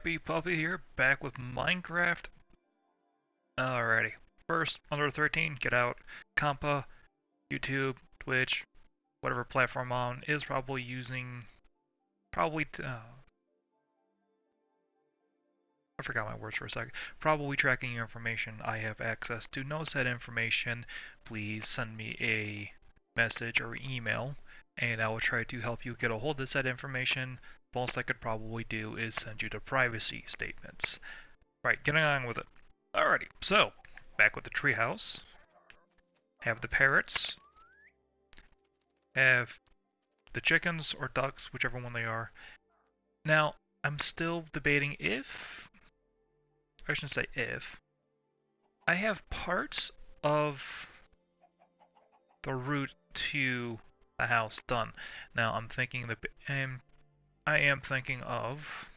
B Puppy here, back with Minecraft. Alrighty. First, under 13, get out. Compa, YouTube, Twitch, whatever platform I'm on is probably using. Probably. I forgot my words for a second. Probably tracking your information. I have access to no said information. Please send me a message or email, and I will try to help you get a hold of said information. Most I could probably do is send you the privacy statements. Right, getting on with it. Alrighty, so back with the treehouse. Have the parrots. Have the chickens or ducks, whichever one they are. Now, I'm still debating if, I shouldn't say if, I have parts of the route to the house done. Now, I'm thinking that I am thinking of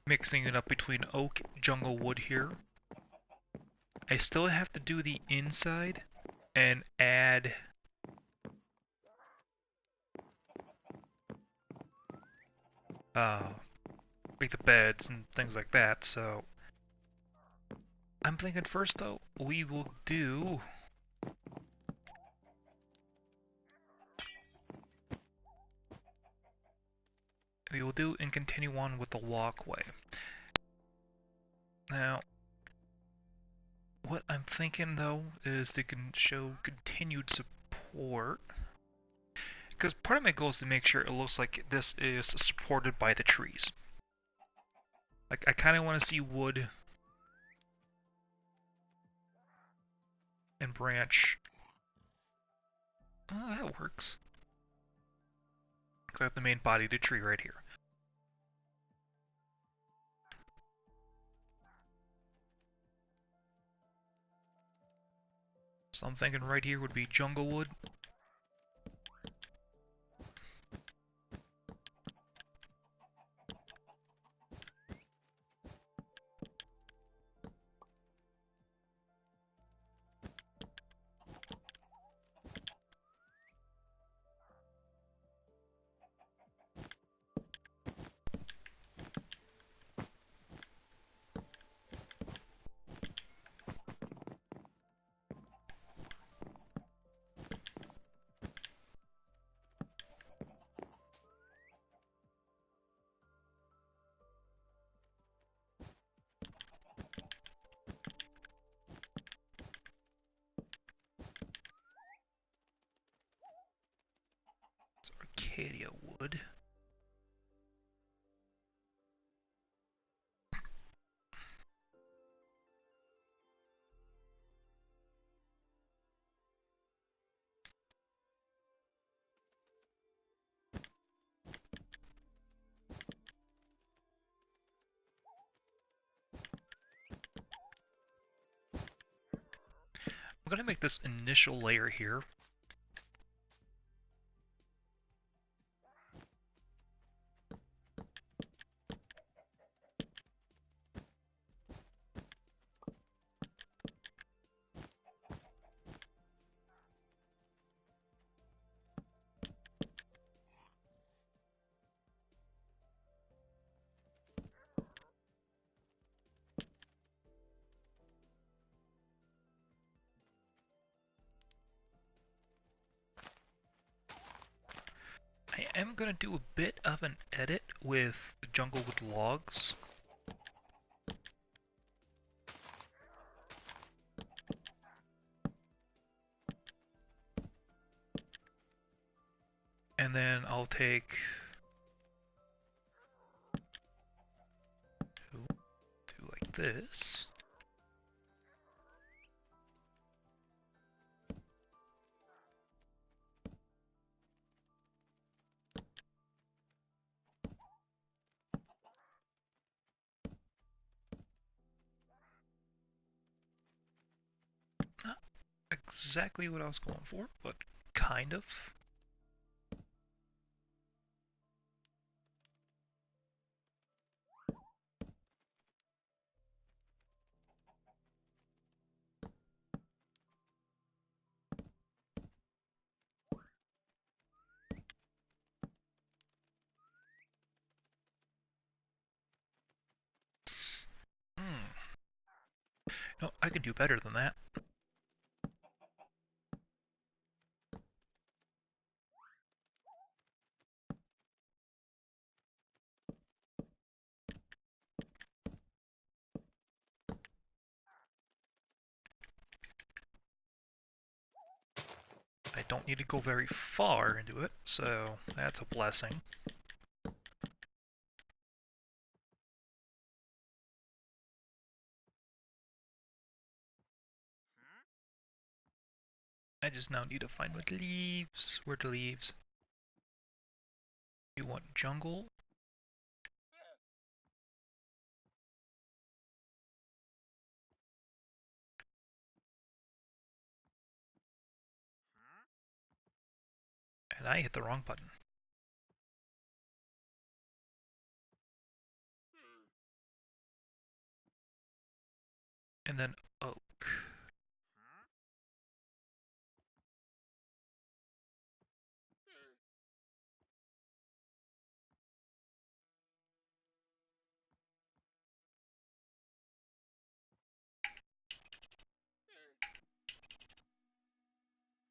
mixing it up between oak, jungle wood here. I still have to do the inside and add uh, like the beds and things like that. So I'm thinking first though we will do and continue on with the walkway. Now, what I'm thinking though is to show continued support. Because part of my goal is to make sure it looks like this is supported by the trees. Like, I kind of want to see wood and branch. Oh, that works. Because I have the main body of the tree right here. So I'm thinking right here would be jungle wood. It's Arcadia wood. I'm gonna make this initial layer here. I am gonna do a bit of an edit with the jungle with logs. And then I'll take do like this. Not exactly what I was going for, but kind of. No, I can do better than that. I don't need to go very far into it, so that's a blessing. I just now need to find what leaves. Where the leaves? You want jungle? And I hit the wrong button. And then oak.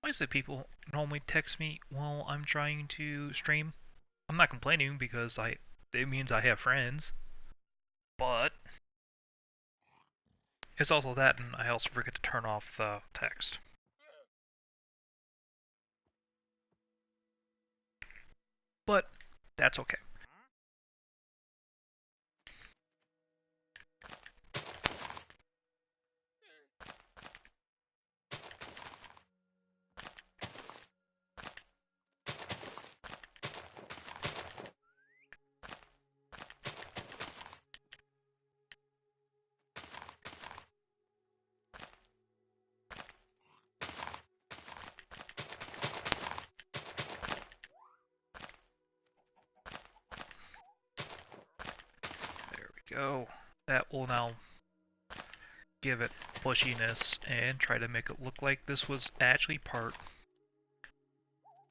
Why is it people normally text me while I'm trying to stream? I'm not complaining because it means I have friends, but it's also that, and I also forget to turn off the text. But that's okay. There we go. That will now give it bushiness and try to make it look like this was actually part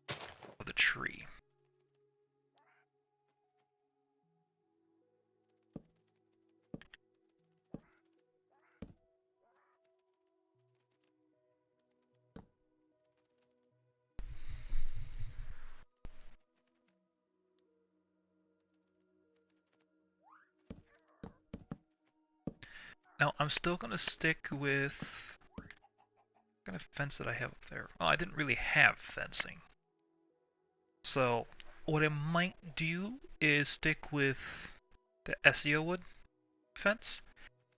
of the tree. Now I'm still gonna stick with what kind of fence that I have up there. Oh, I didn't really have fencing. So what I might do is stick with the SEO wood fence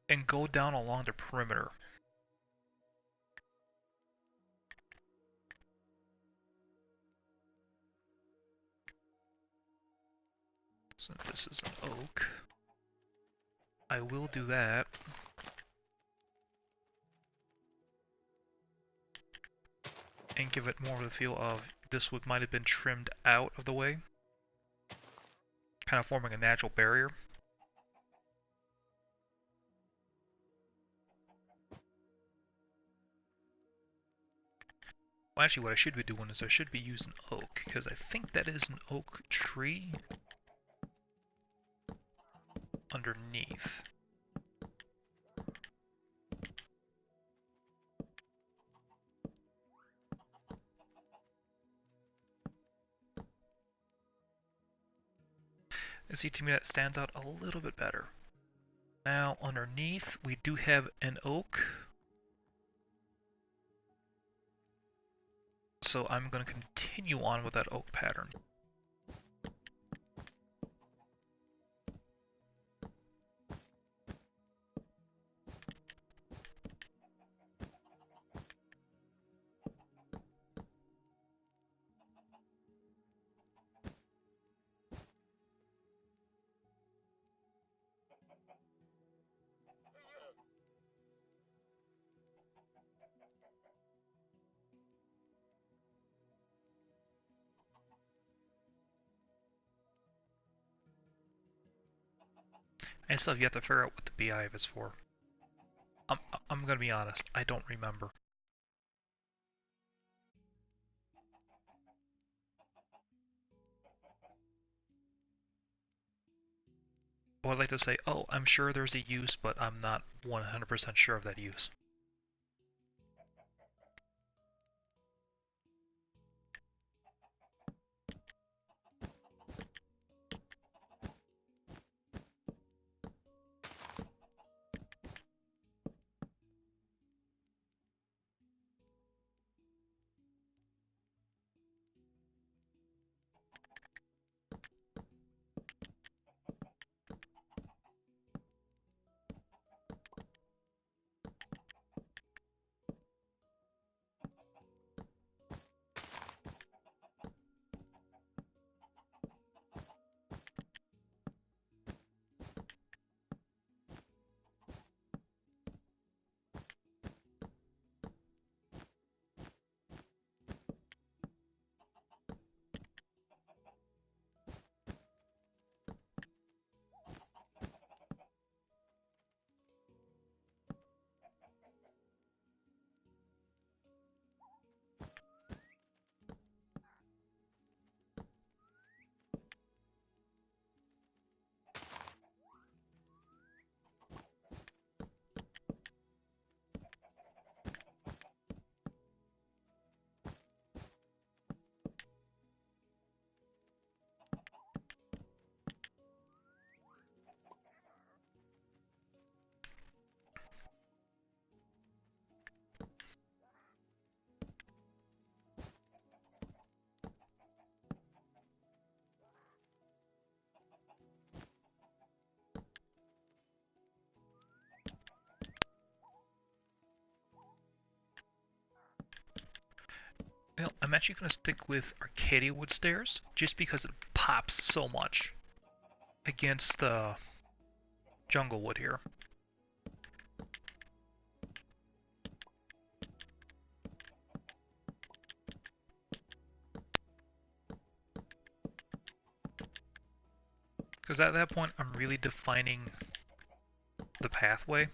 and go down along the perimeter. So this is an oak. I will do that. And give it more of the feel of this wood might have been trimmed out of the way, kind of forming a natural barrier. Well, actually, what I should be doing is I should be using oak, because I think that is an oak tree underneath. And see, to me that stands out a little bit better. Now, underneath, we do have an oak. So I'm going to continue on with that oak pattern. I still have yet to figure out what the beehive is for. I'm, I'm going to be honest, I don't remember. Or I'd like to say, oh, I'm sure there's a use, but I'm not 100% sure of that use. Well, I'm actually going to stick with Arcadia Wood Stairs, just because it pops so much against the Jungle Wood here. Because at that point, I'm really defining the pathway.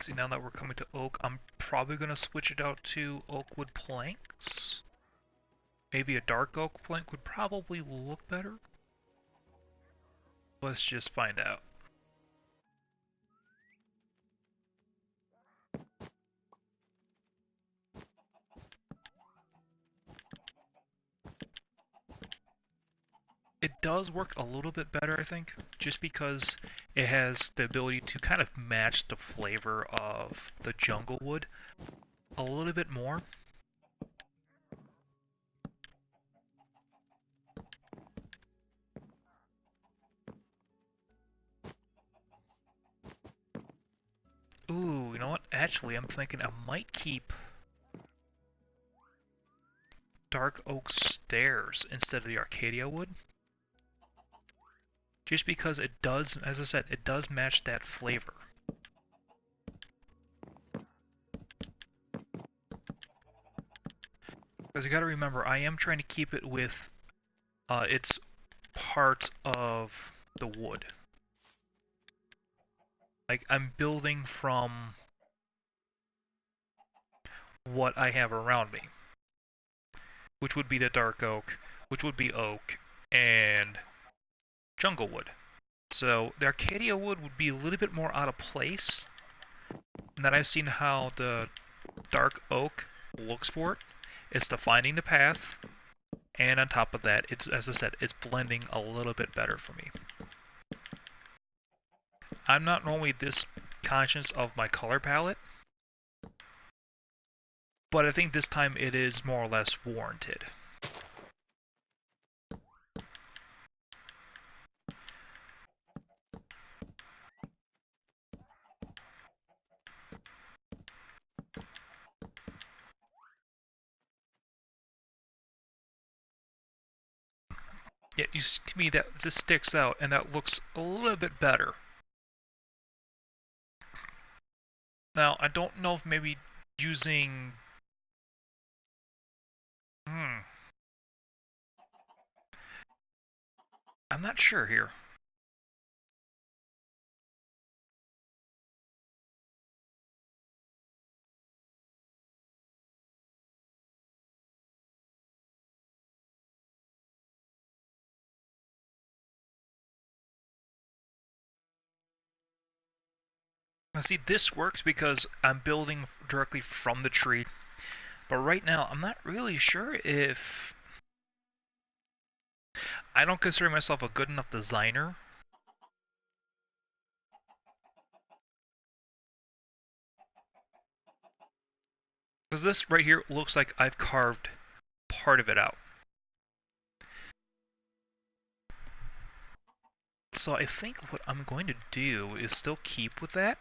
See, now that we're coming to oak, I'm probably going to switch it out to oak wood planks. Maybe a dark oak plank would probably look better. Let's just find out. It does work a little bit better, I think, just because it has the ability to kind of match the flavor of the jungle wood a little bit more. Ooh, you know what? Actually, I'm thinking I might keep dark oak stairs instead of the Arcadia wood. Just because it does, as I said, it does match that flavor. Because you gotta remember, I am trying to keep it with its part of the wood. Like, I'm building from what I have around me, which would be the dark oak, which would be oak, and jungle wood. So the Arcadia wood would be a little bit more out of place, and then I've seen how the dark oak looks for it. It's defining the path, and on top of that, it's, as I said, it's blending a little bit better for me. I'm not normally this conscious of my color palette, but I think this time it is more or less warranted. Yeah, you see, to me that this sticks out, and that looks a little bit better. Now, I don't know if maybe using... I'm not sure here. Now see, this works because I'm building directly from the tree, but right now I'm not really sure if... I don't consider myself a good enough designer. Because this right here looks like I've carved part of it out. So I think what I'm going to do is still keep with that.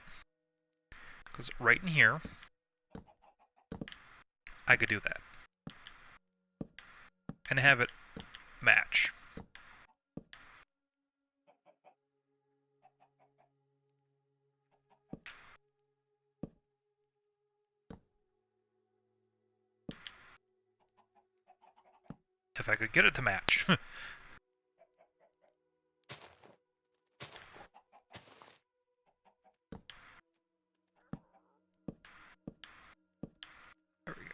Because right in here, I could do that. And have it match. If I could get it to match. There we go.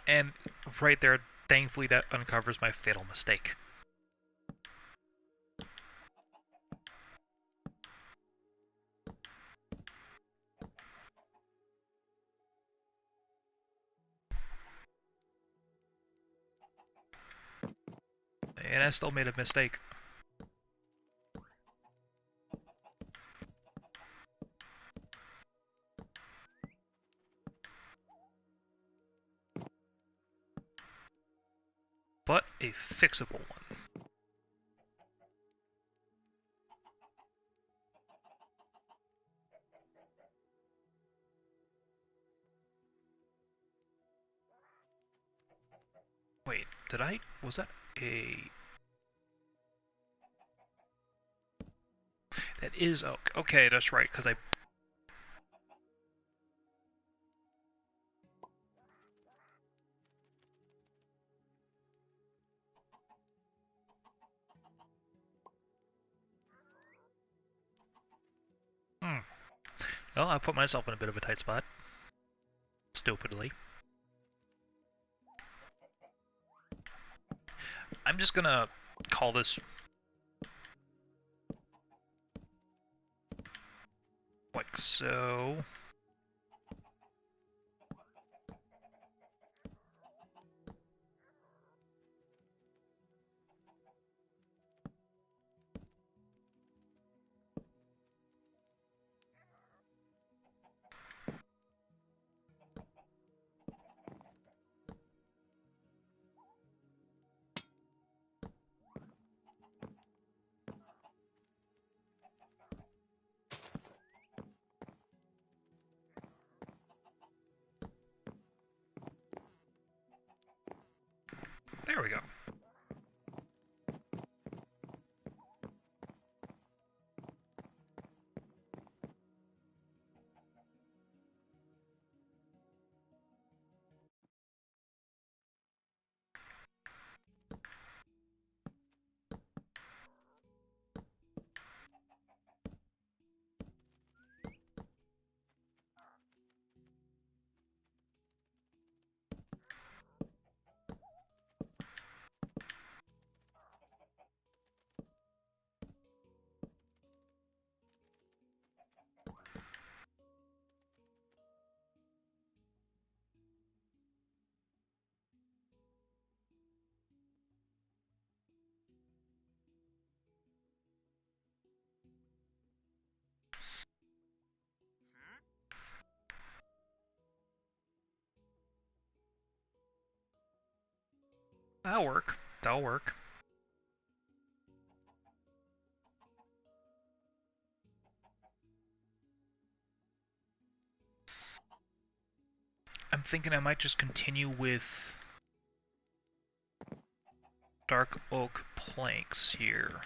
And right there, thankfully that uncovers my fatal mistake. And I still made a mistake. But a fixable one. Wait, did I... was that a... That is... okay, that's right, because I... Well, I put myself in a bit of a tight spot. Stupidly. I'm just gonna call this... like so... There we go. That'll work. That'll work. I'm thinking I might just continue with... dark oak planks here.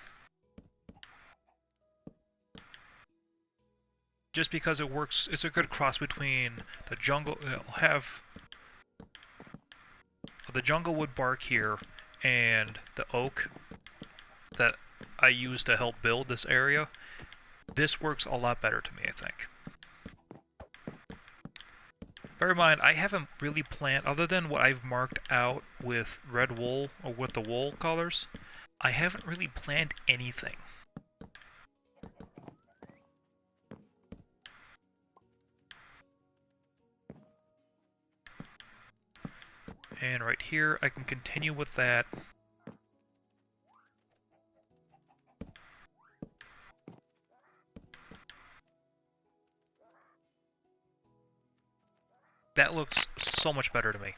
Just because it works, it's a good cross between the jungle, have the jungle wood bark here and the oak that I use to help build this area. This works a lot better to me, I think. Bear in mind, I haven't really planned, other than what I've marked out with red wool, or with the wool colors, I haven't really planned anything. And right here, I can continue with that. That looks so much better to me.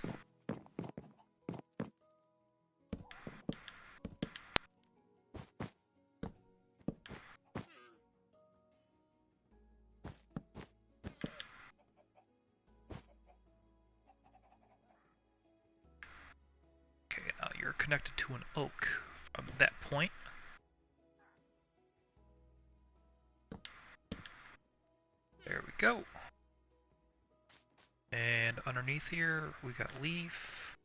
Okay, now you're connected to an oak from that point. There we go. And underneath here, we got leaf.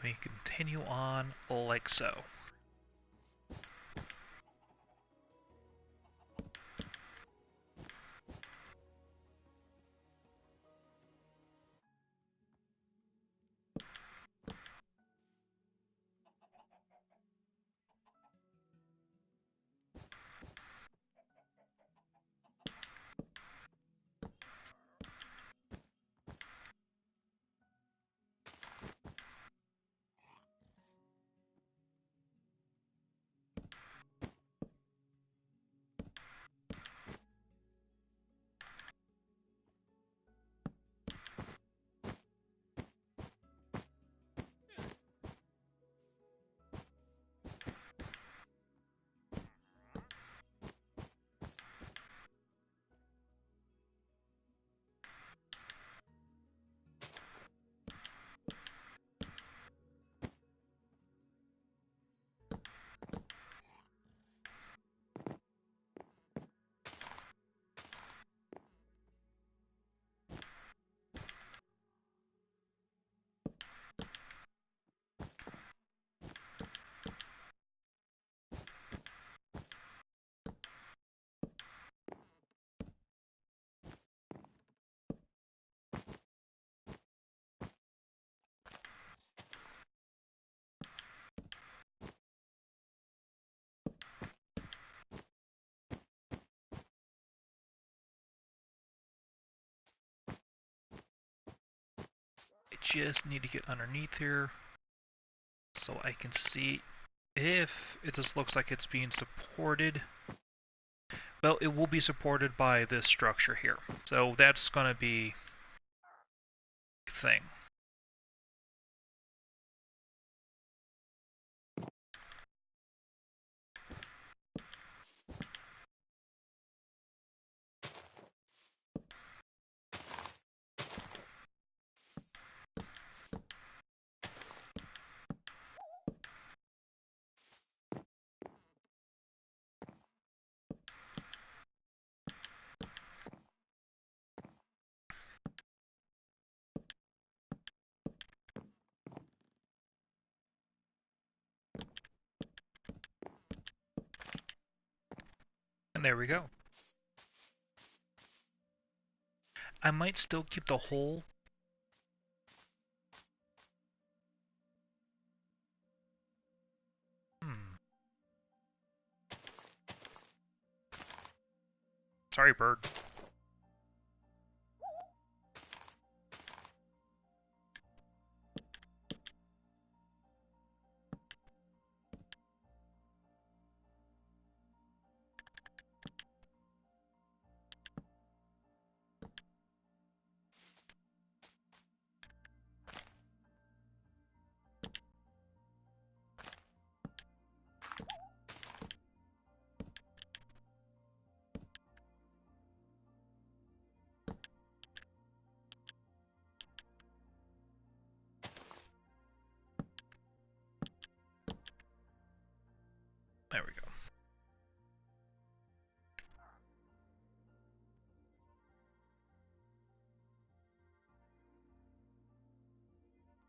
We continue on like so. I just need to get underneath here so I can see if it just looks like it's being supported. Well, it will be supported by this structure here. So that's going to be a thing. And there we go. I might still keep the hole. Sorry, bird.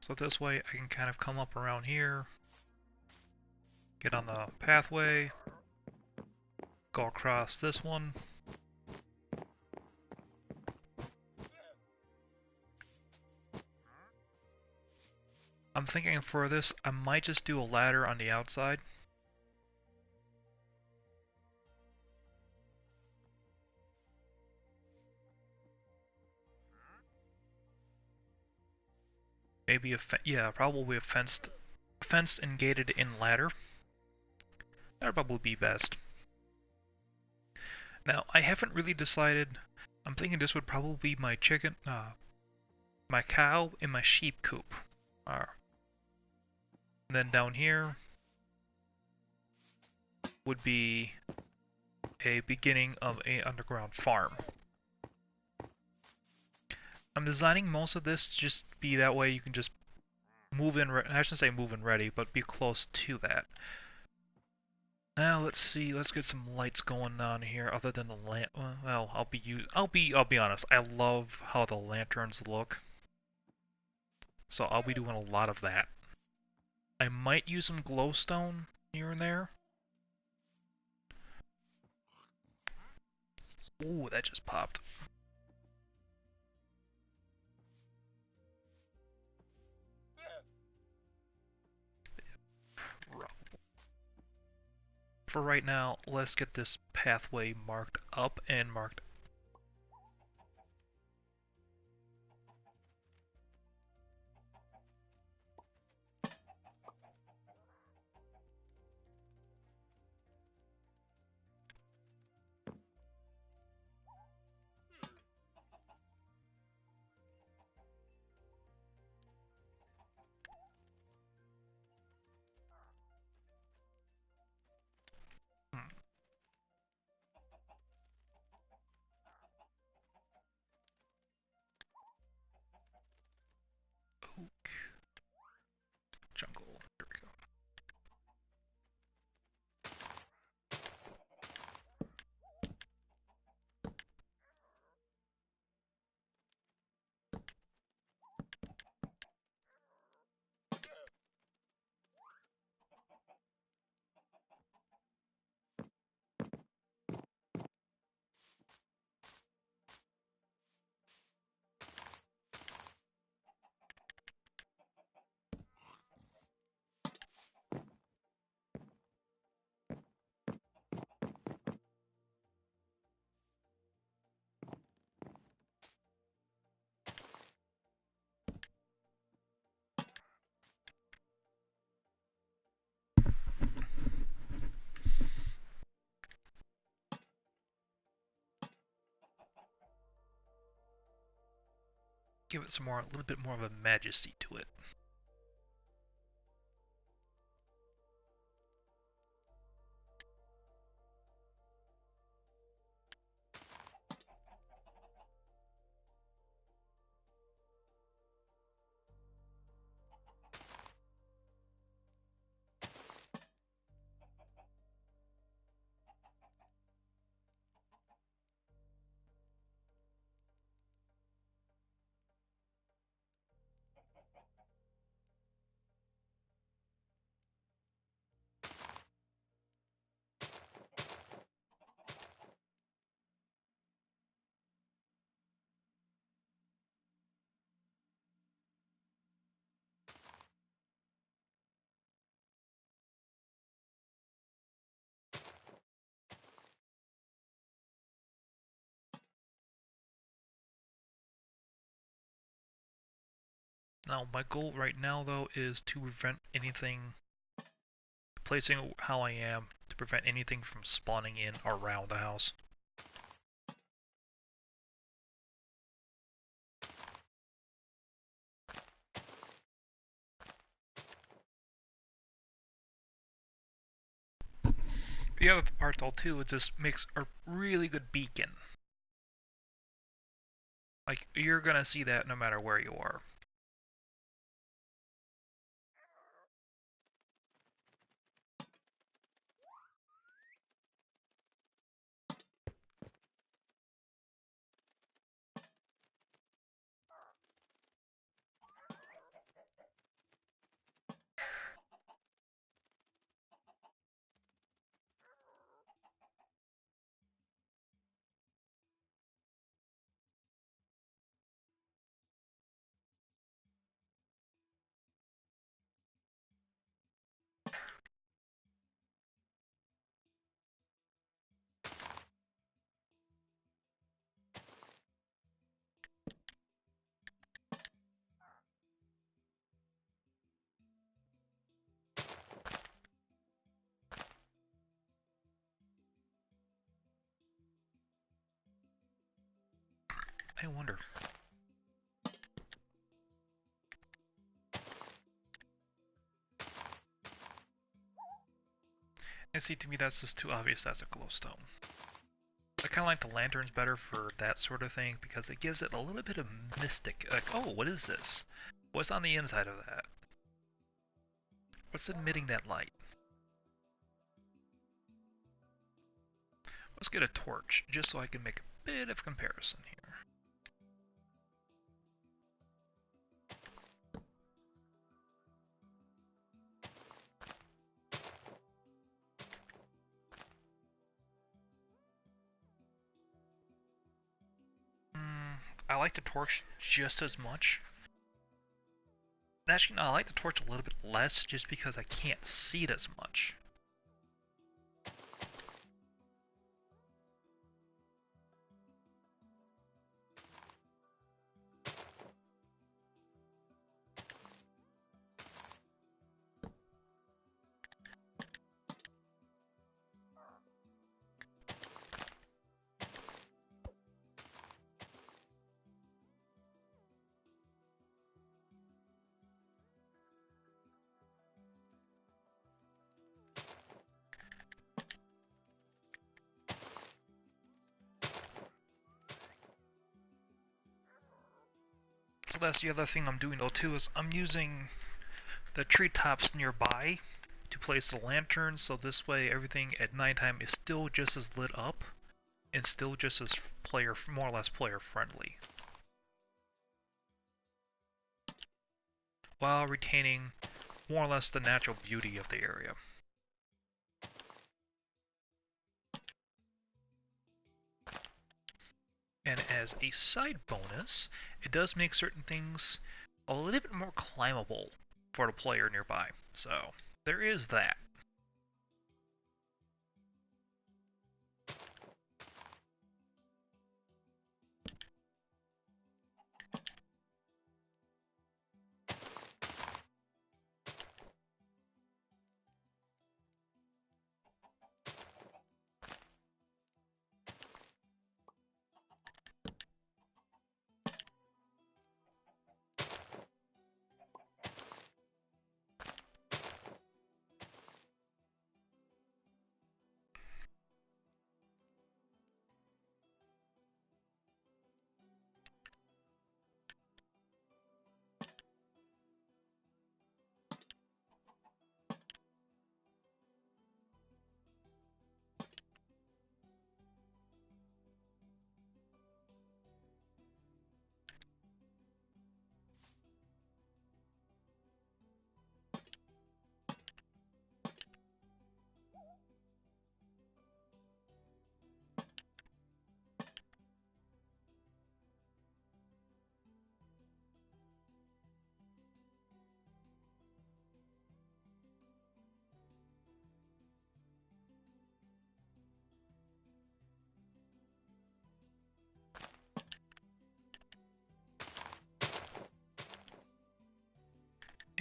So this way I can kind of come up around here, get on the pathway, go across this one. I'm thinking for this, I might just do a ladder on the outside. Maybe yeah, probably a fenced and gated in ladder. That'd probably be best. Now, I haven't really decided. I'm thinking this would probably be my my cow and my sheep coop. And then down here would be a beginning of a underground farm. I'm designing most of this to just be that way you can just move in, I shouldn't say move in ready, but be close to that. Now let's see, let's get some lights going on here other than the lamp. Well, I'll be honest, I love how the lanterns look. So I'll be doing a lot of that. I might use some glowstone here and there. Ooh, that just popped. For right now, let's get this pathway marked up and marked. Hmm. Oak. Jungle. There we go. Give it a little bit more of a majesty to it. Now, my goal right now, though, is to prevent anything, placing how I am, to prevent anything from spawning in around the house. The other part, though, too, is this makes a really good beacon. Like, you're gonna see that no matter where you are. I wonder. And see, to me that's just too obvious that's a glowstone. I kind of like the lanterns better for that sort of thing because it gives it a little bit of mystic. Like, oh, what is this? What's on the inside of that? What's emitting that light? Let's get a torch just so I can make a bit of comparison here. I like the torch just as much. Actually, no, I like the torch a little bit less just because I can't see it as much. So that's the other thing I'm doing though too, is I'm using the treetops nearby to place the lanterns, so this way everything at nighttime is still just as lit up and still just as more or less player friendly, while retaining more or less the natural beauty of the area. And as a side bonus, it does make certain things a little bit more climbable for the player nearby. So there is that.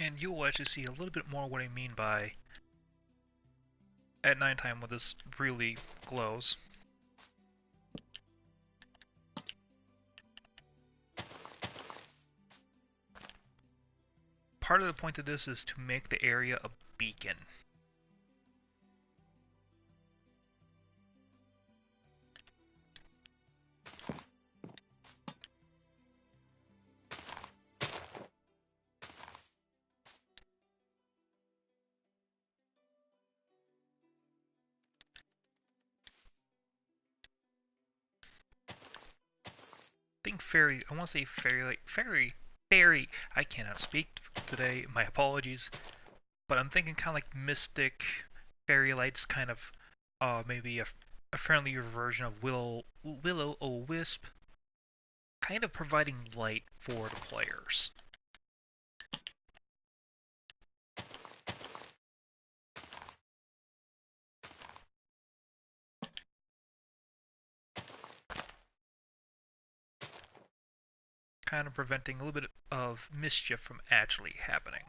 And you'll actually see a little bit more what I mean by at nighttime when this really glows. Part of the point of this is to make the area a beacon. Think fairy, I want to say fairy, like fairy, I cannot speak today, my apologies, but I'm thinking kind of like mystic fairy lights, kind of maybe a friendlier version of Will-O-Wisp, kind of providing light for the players. Kind of preventing a little bit of mischief from actually happening.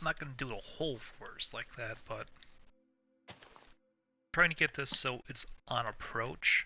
not going to do the whole forest like that, but I'm trying to get this so it's on approach.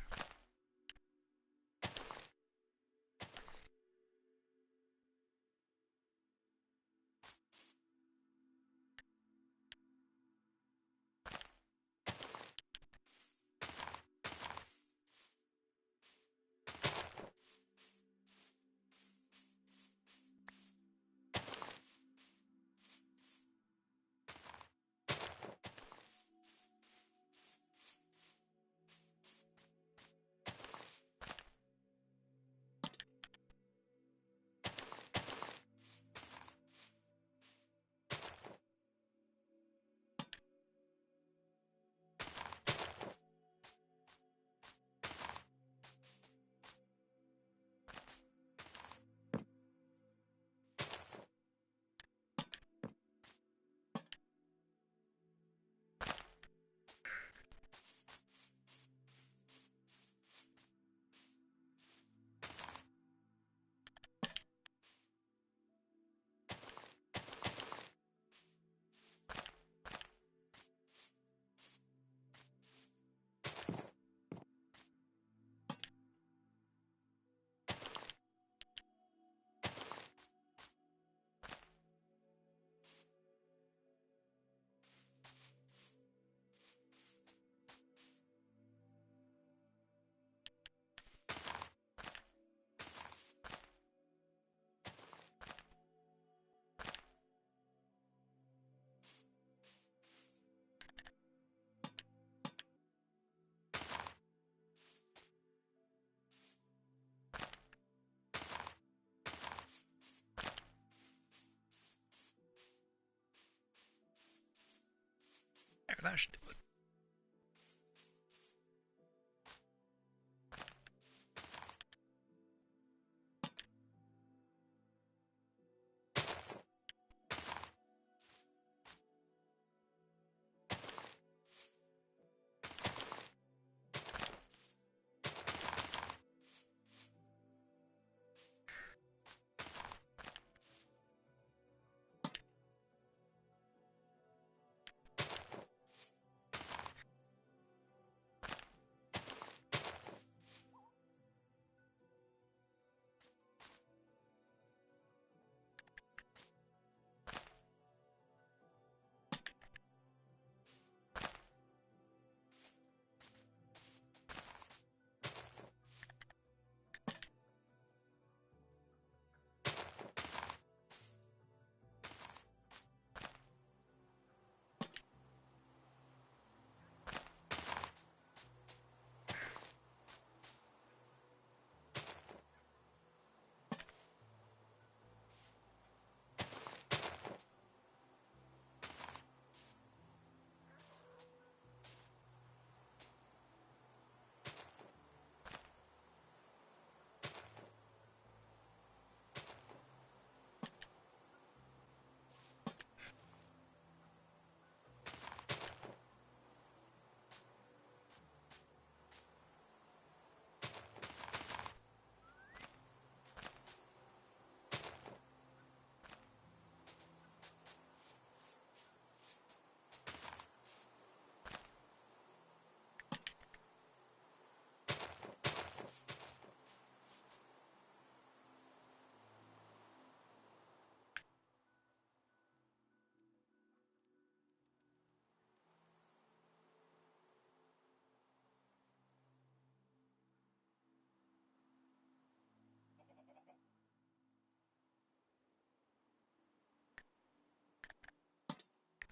There, that should do it.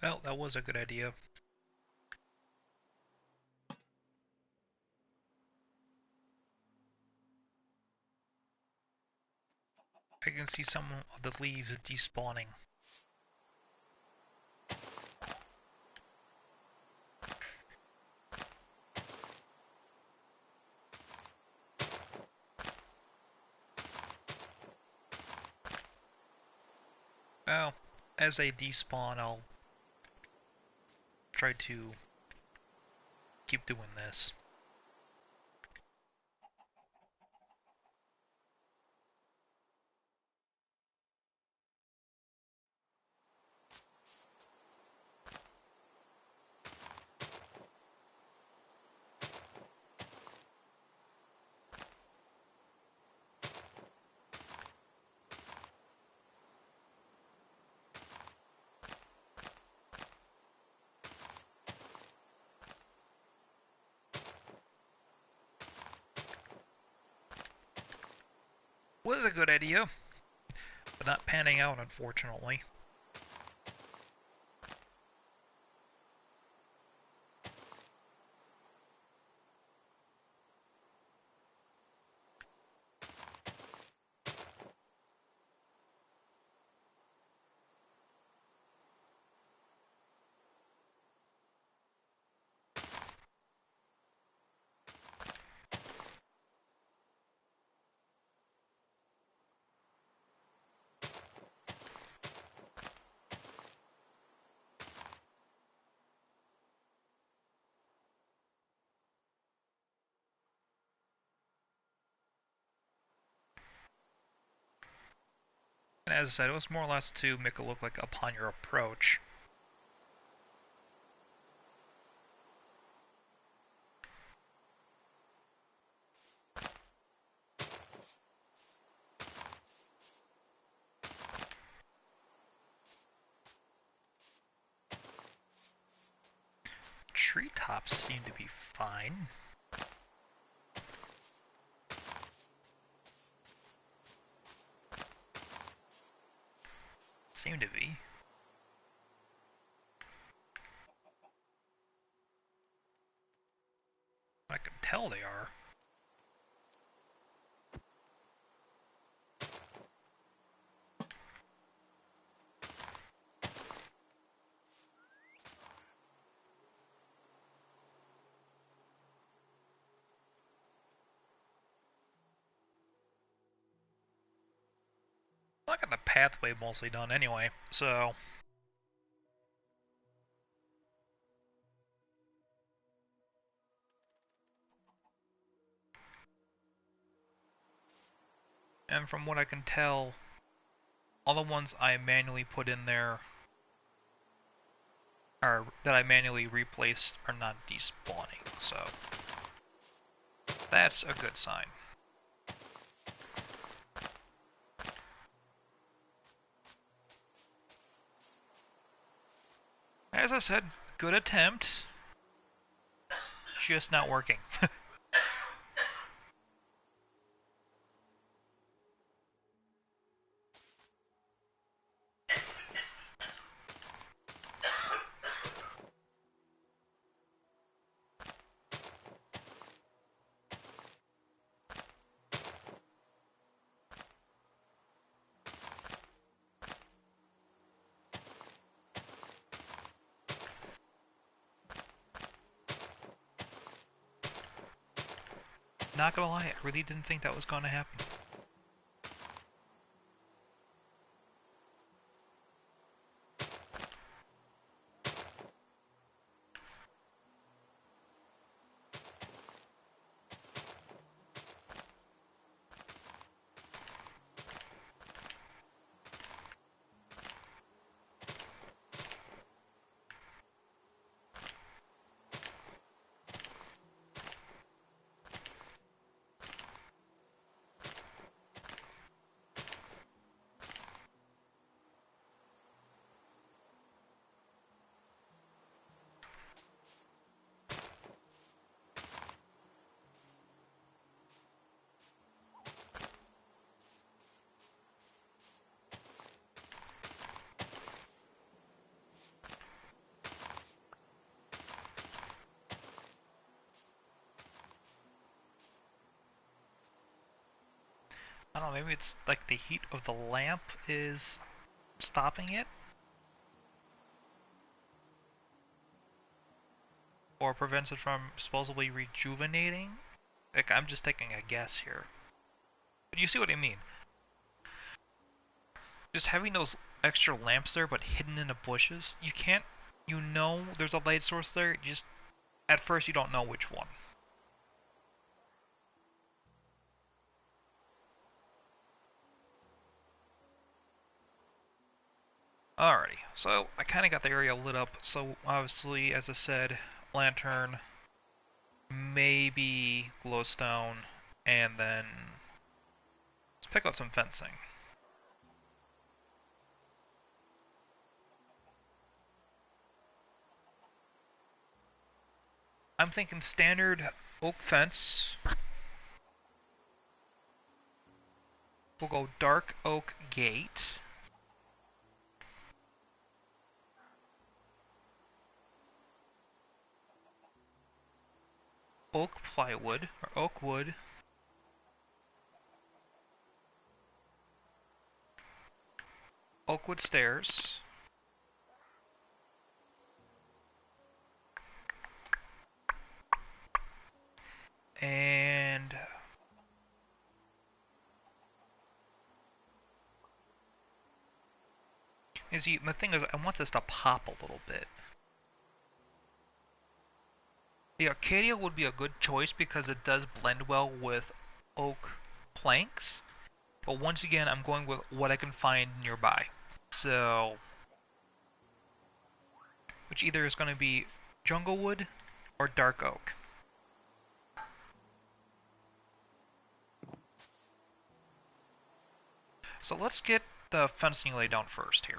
Well, that was a good idea. I can see some of the leaves despawning. Well, as they despawn, I'll try to keep doing this. Was a good idea, but not panning out, unfortunately. And as I said, it was more or less to make it look like upon your approach. Treetops seem to be fine. Seem to be. I can tell they are. I got the pathway mostly done anyway, so... And from what I can tell, all the ones I manually put in there are that I manually replaced are not despawning, so that's a good sign. As I said, good attempt, just not working. Not gonna lie, I really didn't think that was gonna happen. I don't know, maybe it's like the heat of the lamp is stopping it? Or prevents it from supposedly rejuvenating? Like, I'm just taking a guess here. But you see what I mean. Just having those extra lamps there but hidden in the bushes, you can't, you know there's a light source there, just at first you don't know which one. Alrighty, so I kind of got the area lit up, so obviously, as I said, lantern, maybe glowstone, and then let's pick out some fencing. I'm thinking standard oak fence, We'll go dark oak gate. Oak plywood, or oak wood. Oak wood stairs. And you see, the thing is, I want this to pop a little bit. The Arcadia would be a good choice because it does blend well with oak planks. But once again, I'm going with what I can find nearby. So, which either is going to be jungle wood or dark oak. So let's get the fencing laid down first here.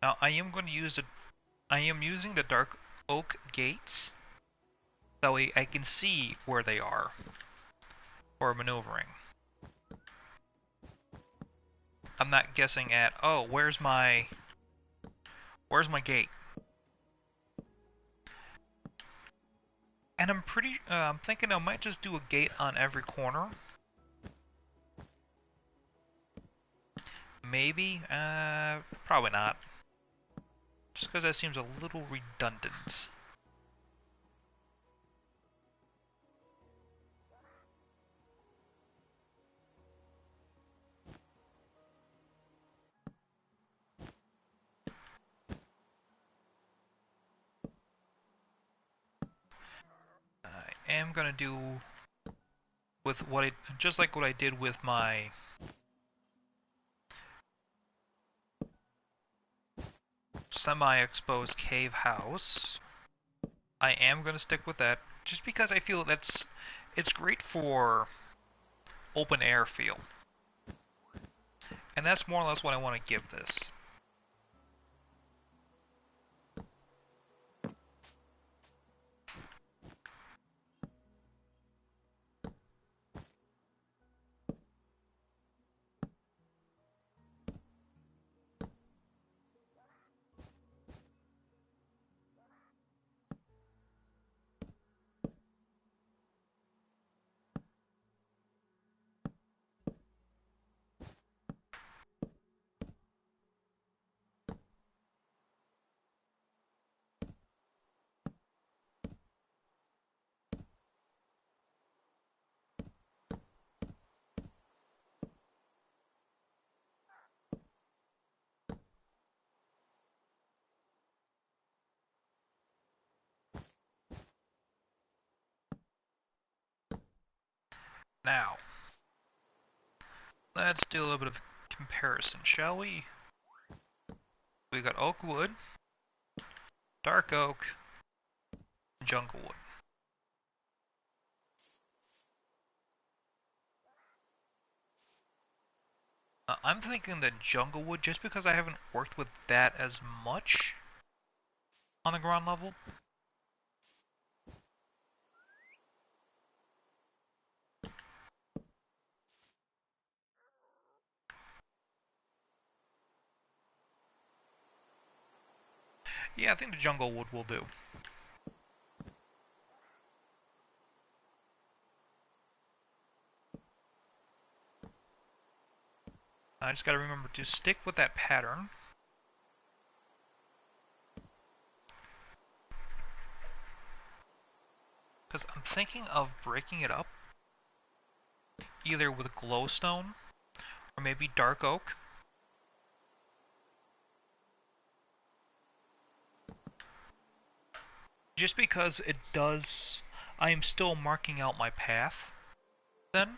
Now I am using the dark oak gates. That way I can see where they are for maneuvering. I'm not guessing at, oh, where's my gate? And I'm thinking I might just do a gate on every corner. Maybe, probably not. Just because that seems a little redundant. I am gonna do with just like what I did with my semi-exposed cave house. I am gonna stick with that just because I feel it's great for open air feel. And that's more or less what I want to give this. Now, let's do a little bit of comparison, shall we? We got oak wood, dark oak, jungle wood. I'm thinking the jungle wood just because I haven't worked with that as much on the ground level. Yeah, I think the jungle wood will do. I just gotta remember to stick with that pattern. Because I'm thinking of breaking it up either with glowstone or maybe dark oak. Just because it does, I am still marking out my path then.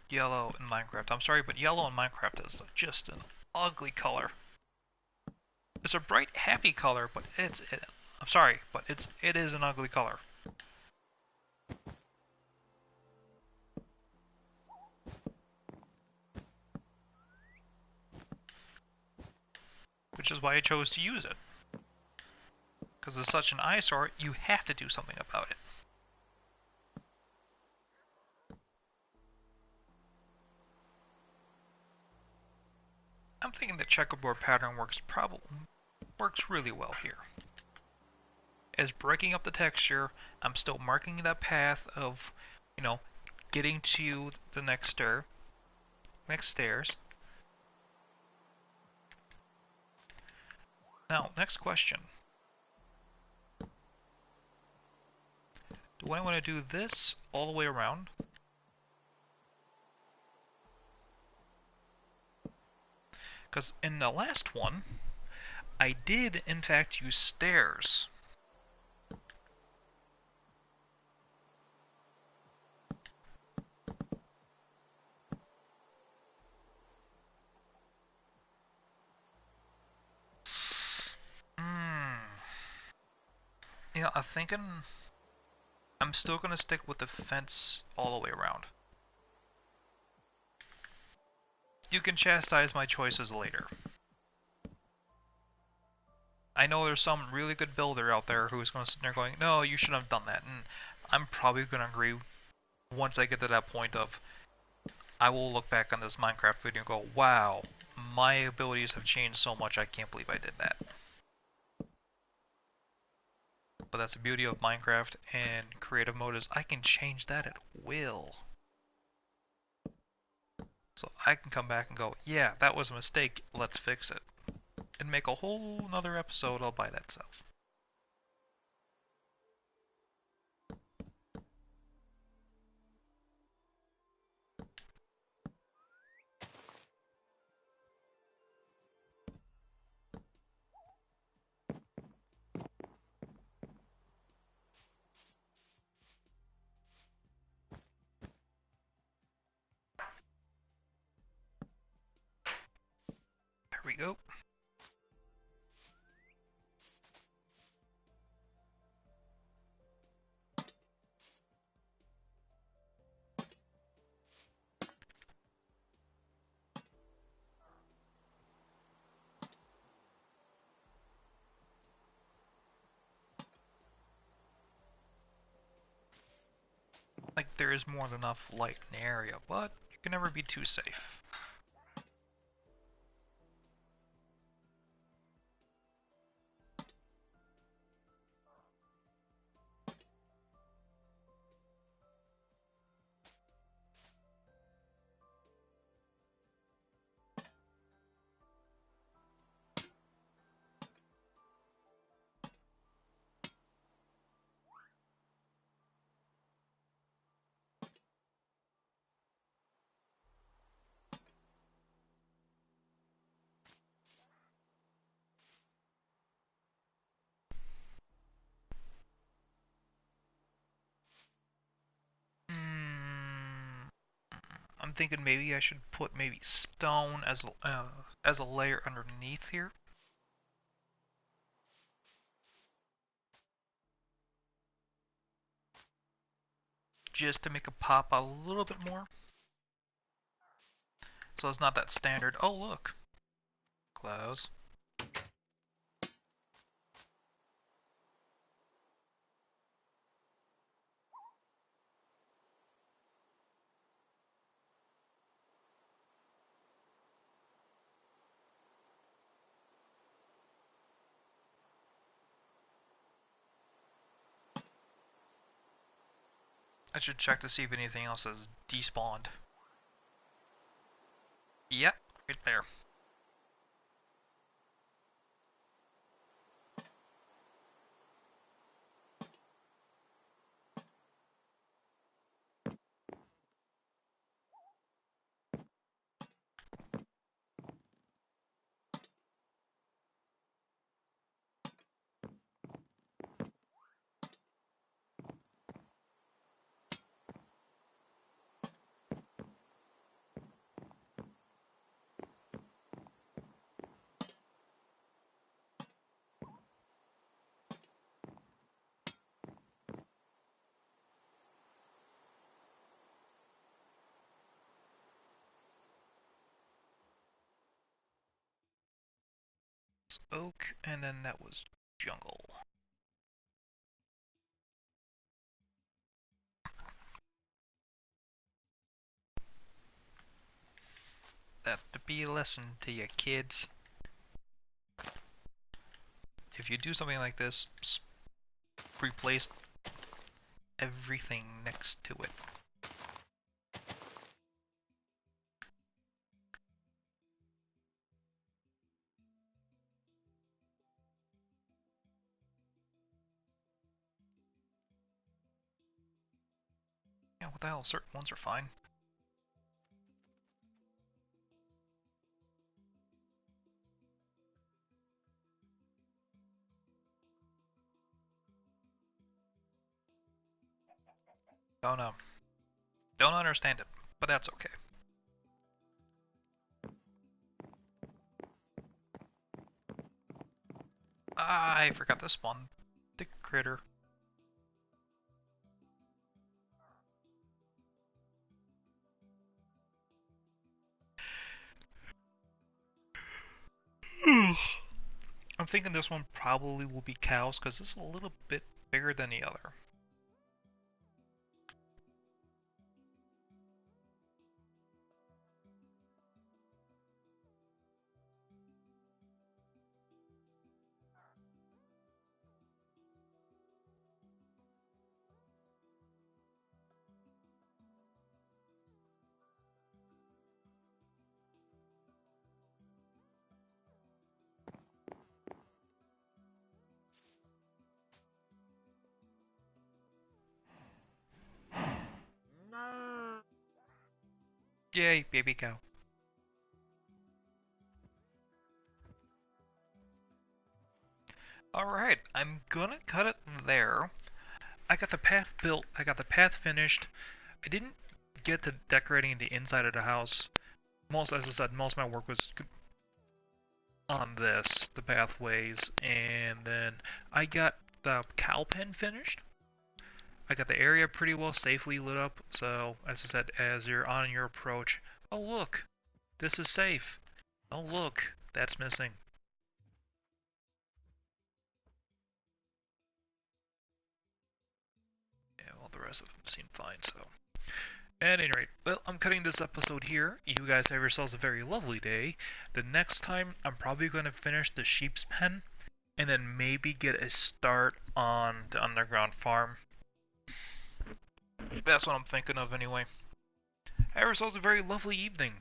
yellow in Minecraft. I'm sorry, but yellow in Minecraft is just an ugly color. It's a bright, happy color, but I'm sorry, but it is an ugly color. Which is why I chose to use it. Because it's such an eyesore, you have to do something about it. I'm thinking the checkerboard pattern works really well here. As breaking up the texture, I'm still marking that path of, you know, getting to the next stairs. Now, next question. Do I want to do this all the way around? Because in the last one, I did in fact use stairs. You know, I'm still gonna stick with the fence all the way around. You can chastise my choices later. I know there's some really good builder out there who's going to sit there going, no, you shouldn't have done that. And I'm probably going to agree once I get to that point of, I will look back on this Minecraft video and go, wow, my abilities have changed so much, I can't believe I did that. But that's the beauty of Minecraft and creative mode is I can change that at will. So I can come back and go, yeah, that was a mistake, let's fix it. And make a whole nother episode all by that self. There we go. Like, there is more than enough light in the area, but you can never be too safe. I'm thinking maybe I should put maybe stone as a layer underneath here. Just to make it pop a little bit more. So it's not that standard, oh look, clouds. I should check to see if anything else has despawned. Yep, right there. oak, and then that was jungle. That to be a lesson to you kids. If you do something like this, replace everything next to it. Yeah, what the hell, certain ones are fine. Don't know. Don't understand it, but that's okay. I forgot this one. The critter. I'm thinking this one probably will be cows because this is a little bit bigger than the other. Yay, baby cow. Alright, I'm gonna cut it there. I got the path built, I got the path finished. I didn't get to decorating the inside of the house. As I said, most of my work was on this, the pathways, and then I got the cow pen finished. I got the area pretty well safely lit up, so as I said, as you're on your approach, oh look, this is safe. Oh look, that's missing. Yeah, well the rest of them seem fine, so. At any rate, well, I'm cutting this episode here. You guys have yourselves a very lovely day. The next time, I'm probably going to finish the sheep's pen, and then maybe get a start on the underground farm. That's what I'm thinking of anyway. Have yourselves a very lovely evening.